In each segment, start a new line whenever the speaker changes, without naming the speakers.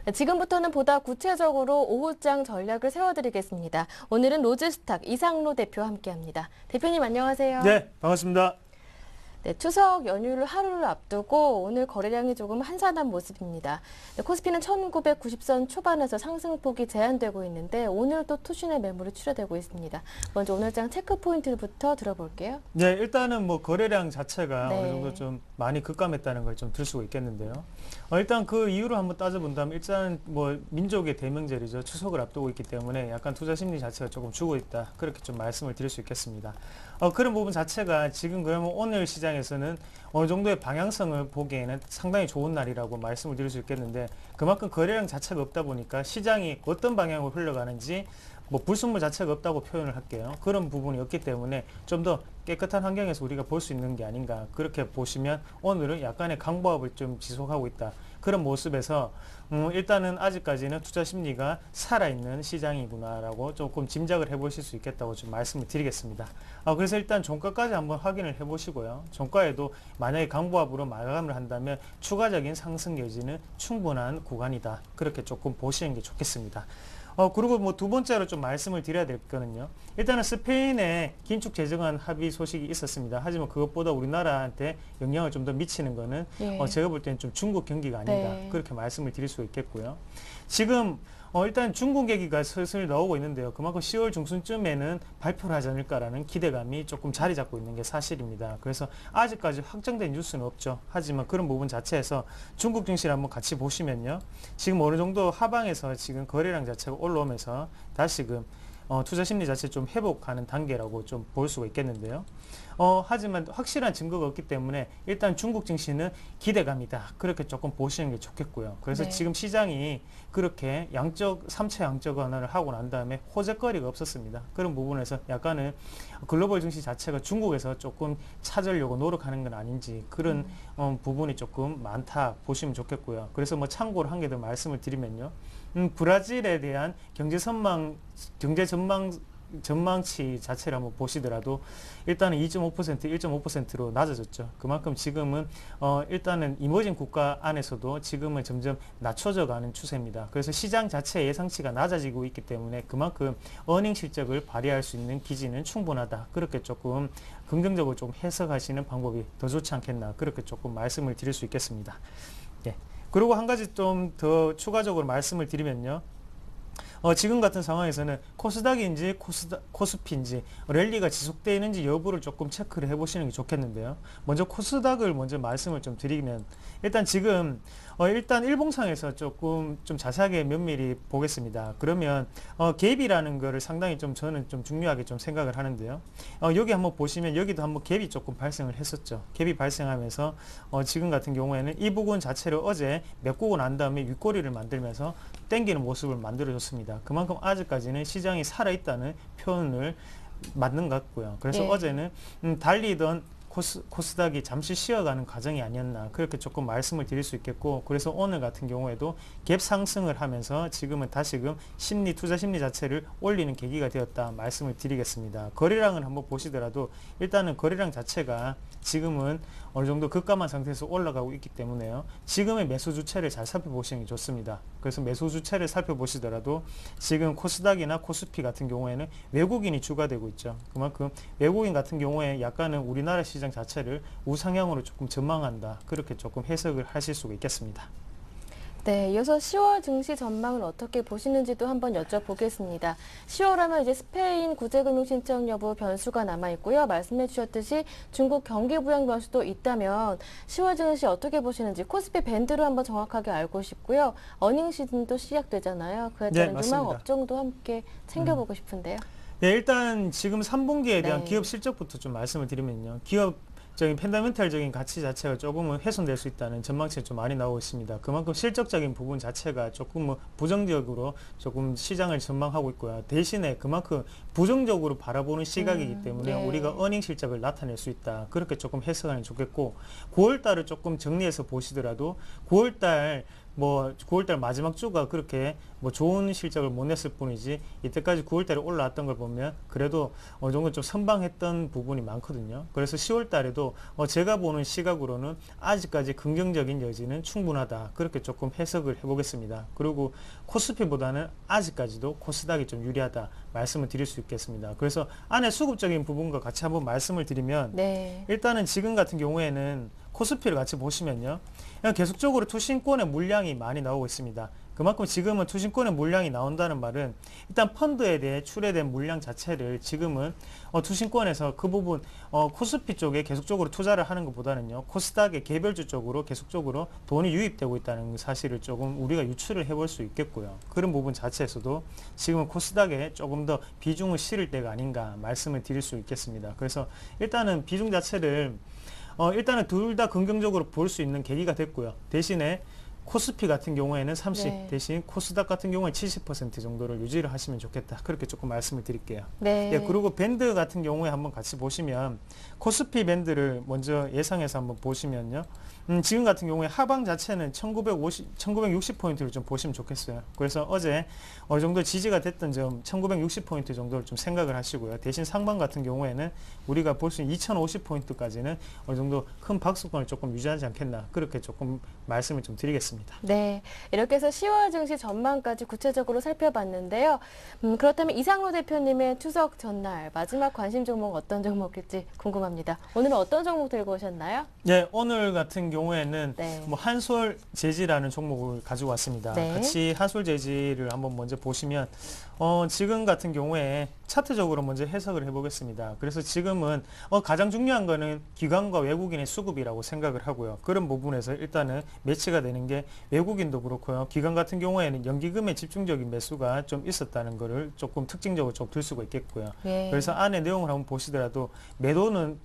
네, 지금부터는 보다 구체적으로 오후장 전략을 세워드리겠습니다. 오늘은 로즈스탁 이상로 대표와 함께합니다. 대표님 안녕하세요.
네, 반갑습니다.
네, 추석 연휴를 하루를 앞두고 오늘 거래량이 조금 한산한 모습입니다. 네, 코스피는 1990선 초반에서 상승폭이 제한되고 있는데 오늘도 투신의 매물이 출하되고 있습니다. 먼저 오늘장 체크 포인트부터 들어볼게요.
네, 일단은 뭐 거래량 자체가
네.
어느 정도 좀 많이 급감했다는 걸 좀 들 수가 있겠는데요. 일단 그 이유를 한번 따져본다면 일단 뭐 민족의 대명절이죠. 추석을 앞두고 있기 때문에 약간 투자 심리 자체가 조금 죽어 있다. 그렇게 좀 말씀을 드릴 수 있겠습니다. 그런 부분 자체가 지금 그러면 오늘 시장에서는 어느 정도의 방향성을 보기에는 상당히 좋은 날이라고 말씀을 드릴 수 있겠는데 그만큼 거래량 자체가 없다 보니까 시장이 어떤 방향으로 흘러가는지 뭐 불순물 자체가 없다고 표현을 할게요. 그런 부분이 없기 때문에 좀 더 깨끗한 환경에서 우리가 볼 수 있는 게 아닌가 그렇게 보시면 오늘은 약간의 강보합을 좀 지속하고 있다. 그런 모습에서 일단은 아직까지는 투자 심리가 살아있는 시장이구나라고 조금 짐작을 해보실 수 있겠다고 좀 말씀을 드리겠습니다. 그래서 일단 종가까지 한번 확인을 해보시고요. 종가에도 만약에 강보합으로 마감을 한다면 추가적인 상승 여지는 충분한 구간이다. 그렇게 조금 보시는 게 좋겠습니다. 그리고 뭐 두 번째로 좀 말씀을 드려야 될 거는요. 일단은 스페인의 긴축 재정안 합의 소식이 있었습니다. 하지만 그것보다 우리나라한테 영향을 좀 더 미치는 거는 제가 볼 때는 좀 중국 경기가 아닌가
네.
그렇게 말씀을 드릴 수 있겠고요. 지금 일단 중국 얘기가 슬슬 나오고 있는데요. 그만큼 10월 중순쯤에는 발표를 하지 않을까라는 기대감이 조금 자리 잡고 있는 게 사실입니다. 그래서 아직까지 확정된 뉴스는 없죠. 하지만 그런 부분 자체에서 중국 증시를 한번 같이 보시면요. 지금 어느 정도 하방에서 지금 거래량 자체가 올라오면서 다시금 투자 심리 자체 좀 회복하는 단계라고 좀 볼 수가 있겠는데요. 하지만 확실한 증거가 없기 때문에 일단 중국 증시는 기대감이다. 그렇게 조금 보시는 게 좋겠고요. 그래서
네.
지금 시장이 그렇게 3차 양적 완화를 하고 난 다음에 호재거리가 없었습니다. 그런 부분에서 약간은 글로벌 증시 자체가 중국에서 조금 찾으려고 노력하는 건 아닌지 그런 부분이 조금 많다 보시면 좋겠고요. 그래서 뭐 참고로 한 개 더 말씀을 드리면요. 브라질에 대한 경제 전망치 자체를 한번 보시더라도 일단은 2.5%, 1.5%로 낮아졌죠. 그만큼 지금은 일단은 이머징 국가 안에서도 지금은 점점 낮춰져 가는 추세입니다. 그래서 시장 자체 예상치가 낮아지고 있기 때문에 그만큼 어닝 실적을 발휘할 수 있는 기지는 충분하다. 그렇게 조금 긍정적으로 좀 해석하시는 방법이 더 좋지 않겠나 그렇게 조금 말씀을 드릴 수 있겠습니다. 예. 그리고 한 가지 좀 더 추가적으로 말씀을 드리면요. 지금 같은 상황에서는 코스닥인지 코스피인지 랠리가 지속되는지 여부를 조금 체크를 해보시는 게 좋겠는데요. 먼저 코스닥을 먼저 말씀을 좀 드리면 일단 지금 일단 일봉상에서 조금 좀 자세하게 면밀히 보겠습니다. 그러면 갭이라는 거를 상당히 좀 저는 좀 중요하게 좀 생각을 하는데요. 여기 한번 보시면 여기도 한번 갭이 조금 발생을 했었죠. 갭이 발생하면서 지금 같은 경우에는 이 부분 자체를 어제 메꾸고 난 다음에 윗꼬리를 만들면서 땡기는 모습을 만들어줬습니다. 그만큼 아직까지는 시장이 살아있다는 표현을 맞는 것 같고요. 그래서
예.
어제는 달리던 코스닥이 잠시 쉬어가는 과정이 아니었나 그렇게 조금 말씀을 드릴 수 있겠고 그래서 오늘 같은 경우에도 갭 상승을 하면서 지금은 다시금 투자 심리 자체를 올리는 계기가 되었다 말씀을 드리겠습니다. 거래량을 한번 보시더라도 일단은 거래량 자체가 지금은 어느 정도 급감한 상태에서 올라가고 있기 때문에요. 지금의 매수 주체를 잘 살펴보시는 게 좋습니다. 그래서 매수 주체를 살펴보시더라도 지금 코스닥이나 코스피 같은 경우에는 외국인이 주가되고 있죠. 그만큼 외국인 같은 경우에 약간은 우리나라 시장 자체를 우상향으로 조금 전망한다. 그렇게 조금 해석을 하실 수가 있겠습니다.
네, 이어서 10월 증시 전망을 어떻게 보시는지도 한번 여쭤보겠습니다. 10월 하면 이제 스페인 구제금융 신청 여부 변수가 남아있고요. 말씀해 주셨듯이 중국 경기 부양 변수도 있다면 10월 증시 어떻게 보시는지 코스피 밴드로 한번 정확하게 알고 싶고요. 어닝 시즌도 시작되잖아요. 그에 따른
네,
유망 업종도 함께 챙겨보고 싶은데요.
네, 일단 지금 3분기에 대한
네.
기업 실적부터 좀 말씀을 드리면요. 기업적인 펀더멘탈적인 가치 자체가 조금은 훼손될 수 있다는 전망치가 좀 많이 나오고 있습니다. 그만큼 실적적인 부분 자체가 조금 뭐 부정적으로 조금 시장을 전망하고 있고요. 대신에 그만큼 부정적으로 바라보는 시각이기 때문에
예.
우리가 어닝 실적을 나타낼 수 있다. 그렇게 조금 해석하는 게 좋겠고 9월 달을 조금 정리해서 보시더라도 9월 달 뭐 9월달 마지막 주가 그렇게 뭐 좋은 실적을 못 냈을 뿐이지 이때까지 9월달에 올라왔던 걸 보면 그래도 어느 정도 좀 선방했던 부분이 많거든요. 그래서 10월달에도 제가 보는 시각으로는 아직까지 긍정적인 여지는 충분하다. 그렇게 조금 해석을 해보겠습니다. 그리고 코스피보다는 아직까지도 코스닥이 좀 유리하다 말씀을 드릴 수 있겠습니다. 그래서 안에 수급적인 부분과 같이 한번 말씀을 드리면
네.
일단은 지금 같은 경우에는 코스피를 같이 보시면요. 그냥 계속적으로 투신권의 물량이 많이 나오고 있습니다. 그만큼 지금은 투신권의 물량이 나온다는 말은 일단 펀드에 대해 출회된 물량 자체를 지금은 투신권에서 그 부분 코스피 쪽에 계속적으로 투자를 하는 것보다는요. 코스닥의 개별주 쪽으로 계속적으로 돈이 유입되고 있다는 사실을 조금 우리가 유추를 해볼 수 있겠고요. 그런 부분 자체에서도 지금은 코스닥에 조금 더 비중을 실을 때가 아닌가 말씀을 드릴 수 있겠습니다. 그래서 일단은 비중 자체를 일단은 둘 다 긍정적으로 볼 수 있는 계기가 됐고요. 대신에 코스피 같은 경우에는 30,
네.
대신 코스닥 같은 경우에 70% 정도를 유지를 하시면 좋겠다. 그렇게 조금 말씀을 드릴게요.
네.
예, 그리고 밴드 같은 경우에 한번 같이 보시면 코스피 밴드를 먼저 예상해서 한번 보시면요. 지금 같은 경우에 하방 자체는 1960포인트를 좀 보시면 좋겠어요. 그래서 어제 어느 정도 지지가 됐던 점 1960포인트 정도를 좀 생각을 하시고요. 대신 상방 같은 경우에는 우리가 볼 수 있는 2050포인트까지는 어느 정도 큰 박스권을 조금 유지하지 않겠나. 그렇게 조금 말씀을 좀 드리겠습니다.
네, 이렇게 해서 10월 증시 전망까지 구체적으로 살펴봤는데요. 그렇다면 이상로 대표님의 추석 전날 마지막 관심 종목 어떤 종목일지 궁금합니다. 오늘은 어떤 종목 들고 오셨나요?
네, 오늘 같은 경우에는
네.
뭐 한솔 재지라는 종목을 가지고 왔습니다.
네.
같이 한솔 재지를 한번 먼저 보시면 지금 같은 경우에 차트적으로 먼저 해석을 해보겠습니다. 그래서 지금은 가장 중요한 거는 기관과 외국인의 수급이라고 생각을 하고요. 그런 부분에서 일단은 매치가 되는 게 외국인도 그렇고요. 기관 같은 경우에는 연기금의 집중적인 매수가 좀 있었다는 거를 조금 특징적으로 좀 들 수가 있겠고요.
네.
그래서 안에 내용을 한번 보시더라도 매도는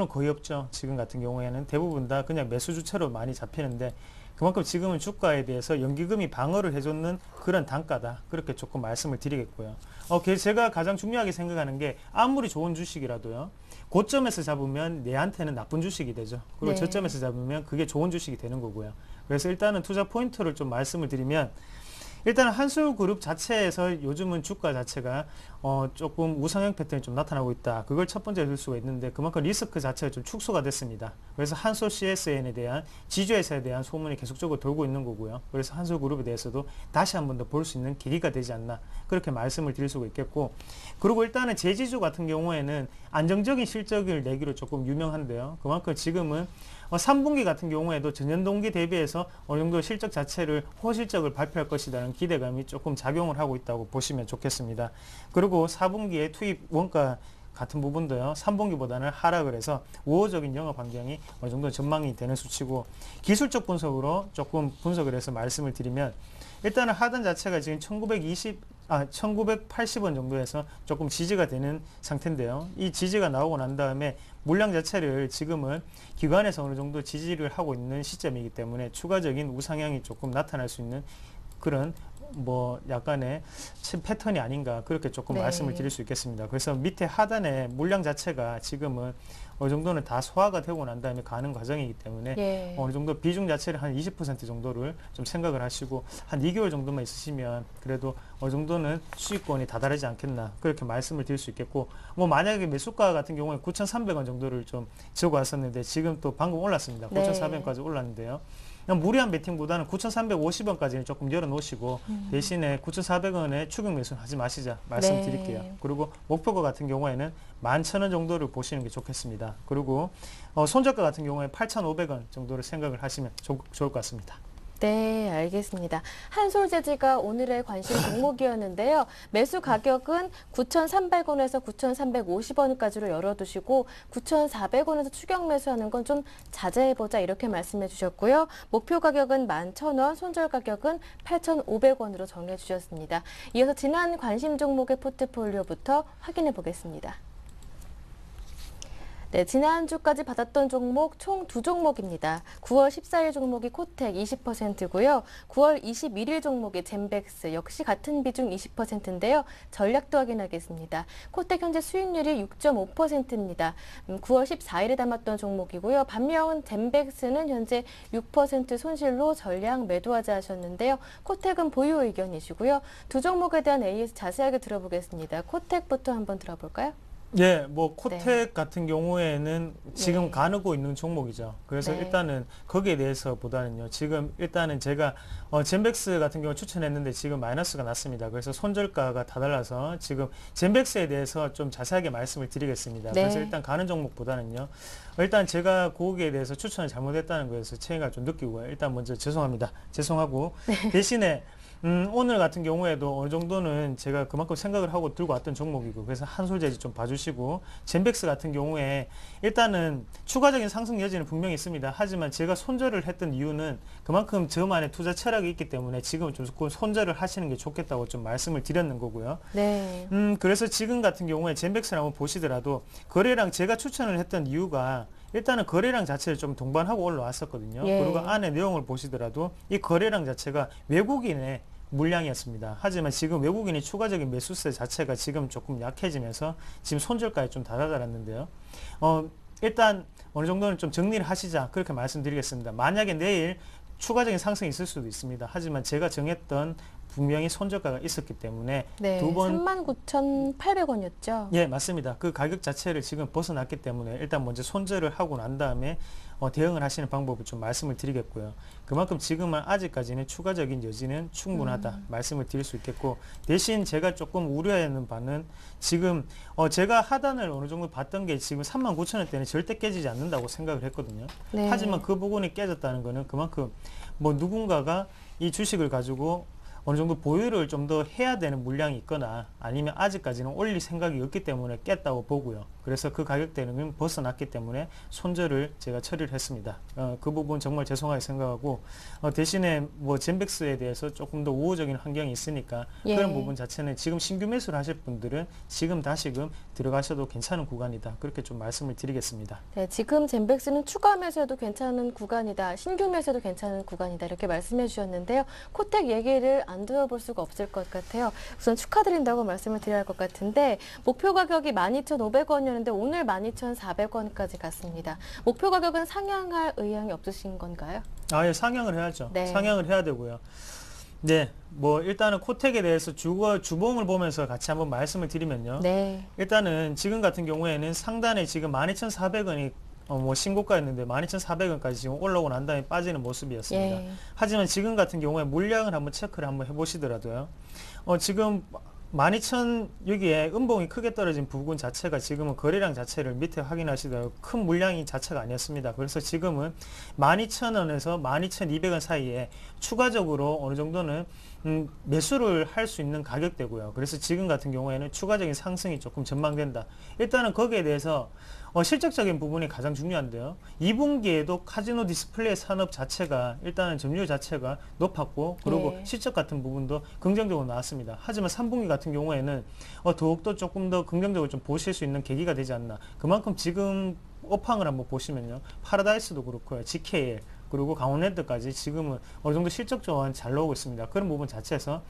거의 없죠. 지금 같은 경우에는 대부분 다 그냥 매수 주체로 많이 잡히는데 그만큼 지금은 주가에 대해서 연기금이 방어를 해줬는 그런 단가다. 그렇게 조금 말씀을 드리겠고요. 제가 가장 중요하게 생각하는 게 아무리 좋은 주식이라도요. 고점에서 잡으면 내한테는 나쁜 주식이 되죠. 그리고
네.
저점에서 잡으면 그게 좋은 주식이 되는 거고요. 그래서 일단은 투자 포인트를 좀 말씀을 드리면 일단 한솔그룹 자체에서 요즘은 주가 자체가 조금 우상향 패턴이 좀 나타나고 있다. 그걸 첫 번째 들 수가 있는데 그만큼 리스크 자체가 좀 축소가 됐습니다. 그래서 한솔 CSN에 대한 지주회사에 대한 소문이 계속적으로 돌고 있는 거고요. 그래서 한솔그룹에 대해서도 다시 한 번 더 볼 수 있는 계기가 되지 않나 그렇게 말씀을 드릴 수가 있겠고 그리고 일단은 제지주 같은 경우에는 안정적인 실적을 내기로 조금 유명한데요. 그만큼 지금은 3분기 같은 경우에도 전년 동기 대비해서 어느 정도 실적 자체를 호실적을 발표할 것이라는 기대감이 조금 작용을 하고 있다고 보시면 좋겠습니다. 그리고 4분기에 투입 원가 같은 부분도요. 3분기보다는 하락을 해서 우호적인 영업 환경이 어느 정도 전망이 되는 수치고 기술적 분석으로 조금 분석을 해서 말씀을 드리면 일단은 하단 자체가 지금 1980원 정도에서 조금 지지가 되는 상태인데요. 이 지지가 나오고 난 다음에 물량 자체를 지금은 기관에서 어느 정도 지지를 하고 있는 시점이기 때문에 추가적인 우상향이 조금 나타날 수 있는 그런 뭐 약간의 패턴이 아닌가 그렇게 조금
네.
말씀을 드릴 수 있겠습니다. 그래서 밑에 하단에 물량 자체가 지금은 어느 정도는 다 소화가 되고 난 다음에 가는 과정이기 때문에
예.
어느 정도 비중 자체를 한 20% 정도를 좀 생각을 하시고 한 2개월 정도만 있으시면 그래도 어느 정도는 수익권이 다다르지 않겠나 그렇게 말씀을 드릴 수 있겠고 뭐 만약에 매수가 같은 경우에 9,300원 정도를 좀 지고 왔었는데 지금 또 방금 올랐습니다.
네.
9,400원까지 올랐는데요. 무리한 베팅보다는 9,350원까지는 조금 열어놓으시고 대신에 9,400원에 추격 매수는 하지 마시자 말씀드릴게요.
네.
그리고 목표가 같은 경우에는 11,000원 정도를 보시는 게 좋겠습니다. 그리고 손절가 같은 경우에 8,500원 정도를 생각을 하시면 좋을 것 같습니다.
네, 알겠습니다. 한솔재지가 오늘의 관심 종목이었는데요. 매수 가격은 9,300원에서 9,350원까지로 열어두시고 9,400원에서 추격 매수하는 건 좀 자제해보자 이렇게 말씀해 주셨고요. 목표 가격은 11,000원, 손절 가격은 8,500원으로 정해 주셨습니다. 이어서 지난 관심 종목의 포트폴리오부터 확인해 보겠습니다. 네, 지난주까지 받았던 종목 총 두 종목입니다. 9월 14일 종목이 코텍 20%고요. 9월 21일 종목이 젠백스 역시 같은 비중 20%인데요. 전략도 확인하겠습니다. 코텍 현재 수익률이 6.5%입니다. 9월 14일에 담았던 종목이고요. 반면 젠백스는 현재 6% 손실로 전량 매도하자 하셨는데요. 코텍은 보유 의견이시고요. 두 종목에 대한 AS 자세하게 들어보겠습니다. 코텍부터 한번 들어볼까요?
예, 뭐 코텍 같은 경우에는 지금
네.
가누고 있는 종목이죠. 그래서
네.
일단은 거기에 대해서보다는요. 지금 일단은 제가 젠백스 같은 경우 추천했는데 지금 마이너스가 났습니다. 그래서 손절가가 다 달라서 지금 젠백스에 대해서 좀 자세하게 말씀을 드리겠습니다.
네.
그래서 일단 가는 종목보다는요. 일단 제가 거기에 대해서 추천을 잘못했다는 거에서 책임을 좀 느끼고요. 일단 먼저 죄송합니다. 죄송하고 대신에 오늘 같은 경우에도 어느 정도는 제가 그만큼 생각을 하고 들고 왔던 종목이고 그래서 한솔재지 좀 봐주시고 젠백스 같은 경우에 일단은 추가적인 상승 여지는 분명히 있습니다. 하지만 제가 손절을 했던 이유는 그만큼 저만의 투자 철학이 있기 때문에 지금은 조금 손절을 하시는 게 좋겠다고 좀 말씀을 드렸는 거고요.
네.
그래서 지금 같은 경우에 젠백스를 한번 보시더라도 거래량 제가 추천을 했던 이유가 일단은 거래량 자체를 좀 동반하고 올라왔었거든요.
예.
그리고 안에 내용을 보시더라도 이 거래량 자체가 외국인의 물량이었습니다. 하지만 지금 외국인의 추가적인 매수세 자체가 지금 조금 약해지면서 지금 손절까지 좀 다다랐는데요. 일단 어느 정도는 좀 정리를 하시자 그렇게 말씀드리겠습니다. 만약에 내일 추가적인 상승이 있을 수도 있습니다. 하지만 제가 정했던 분명히 손절가가 있었기 때문에
네,
두 번
39,800원이었죠.
예, 맞습니다. 그 가격 자체를 지금 벗어났기 때문에 일단 먼저 손절을 하고 난 다음에 대응을 하시는 방법을 좀 말씀을 드리겠고요. 그만큼 지금은 아직까지는 추가적인 여지는 충분하다 말씀을 드릴 수 있겠고 대신 제가 조금 우려하는 바는 지금 제가 하단을 어느 정도 봤던 게 지금 39,000원대는 절대 깨지지 않는다고 생각을 했거든요.
네.
하지만 그 부분이 깨졌다는 거는 그만큼 뭐 누군가가 이 주식을 가지고 어느 정도 보유를 좀 더 해야 되는 물량이 있거나 아니면 아직까지는 올릴 생각이 없기 때문에 깼다고 보고요. 그래서 그 가격대는 벗어났기 때문에 손절을 제가 처리를 했습니다. 그 부분 정말 죄송하게 생각하고 대신에 뭐 젠백스에 대해서 조금 더 우호적인 환경이 있으니까
예.
그런 부분 자체는 지금 신규 매수를 하실 분들은 지금 다시금 들어가셔도 괜찮은 구간이다. 그렇게 좀 말씀을 드리겠습니다.
네, 지금 젠백스는 추가 매수해도 괜찮은 구간이다. 신규 매수해도 괜찮은 구간이다. 이렇게 말씀해 주셨는데요. 코텍 얘기를 안 들어볼 수가 없을 것 같아요. 우선 축하드린다고 말씀을 드려야 할 것 같은데 목표 가격이 12,500원이었는데 오늘 12,400원까지 갔습니다. 목표 가격은 상향할 의향이 없으신 건가요?
예, 상향을 해야죠.
네.
상향을 해야 되고요. 네, 뭐 일단은 코텍에 대해서 주봉을 보면서 같이 한번 말씀을 드리면요.
네.
일단은 지금 같은 경우에는 상단에 지금 12,400원이 뭐 신고가였는데 12,400원까지 지금 올라오고 난 다음에 빠지는 모습이었습니다.
예.
하지만 지금 같은 경우에 물량을 한번 체크를 한번 해보시더라도요. 지금 12,000 여기에 음봉이 크게 떨어진 부분 자체가 지금은 거래량 자체를 밑에 확인하시더라도 큰 물량이 자체가 아니었습니다. 그래서 지금은 12,000원에서 12,200원 사이에 추가적으로 어느 정도는 매수를 할 수 있는 가격대고요. 그래서 지금 같은 경우에는 추가적인 상승이 조금 전망된다. 일단은 거기에 대해서 실적적인 부분이 가장 중요한데요. 2분기에도 카지노 디스플레이 산업 자체가 일단은 점유율 자체가 높았고 그리고
네.
실적 같은 부분도 긍정적으로 나왔습니다. 하지만 3분기 같은 경우에는 더욱더 조금 더 긍정적으로 좀 보실 수 있는 계기가 되지 않나. 그만큼 지금 업황을 한번 보시면요. 파라다이스도 그렇고요. GKL 그리고 강원랜드까지 지금은 어느 정도 실적 조언 잘 나오고 있습니다. 그런 부분 자체에서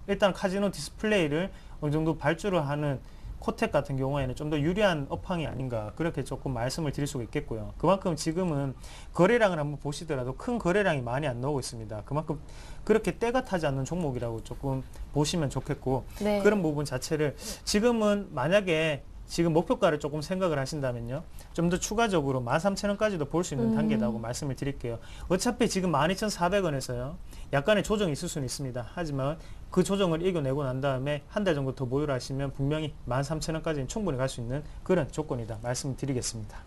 일단 카지노 디스플레이를 어느 정도 발주를 하는 코텍 같은 경우에는 좀 더 유리한 업황이 아닌가 그렇게 조금 말씀을 드릴 수가 있겠고요. 그만큼 지금은 거래량을 한번 보시더라도 큰 거래량이 많이 안 나오고 있습니다. 그만큼 그렇게 때가 타지 않는 종목이라고 조금 보시면 좋겠고
네.
그런 부분 자체를 지금은 만약에 지금 목표가를 조금 생각을 하신다면요. 좀 더 추가적으로 13,000원까지도 볼 수 있는 단계라고 말씀을 드릴게요. 어차피 지금 12,400원에서요. 약간의 조정이 있을 수는 있습니다. 하지만 그 조정을 이겨내고 난 다음에 한 달 정도 더 보유를 하시면 분명히 13,000원까지는 충분히 갈 수 있는 그런 조건이다. 말씀을 드리겠습니다.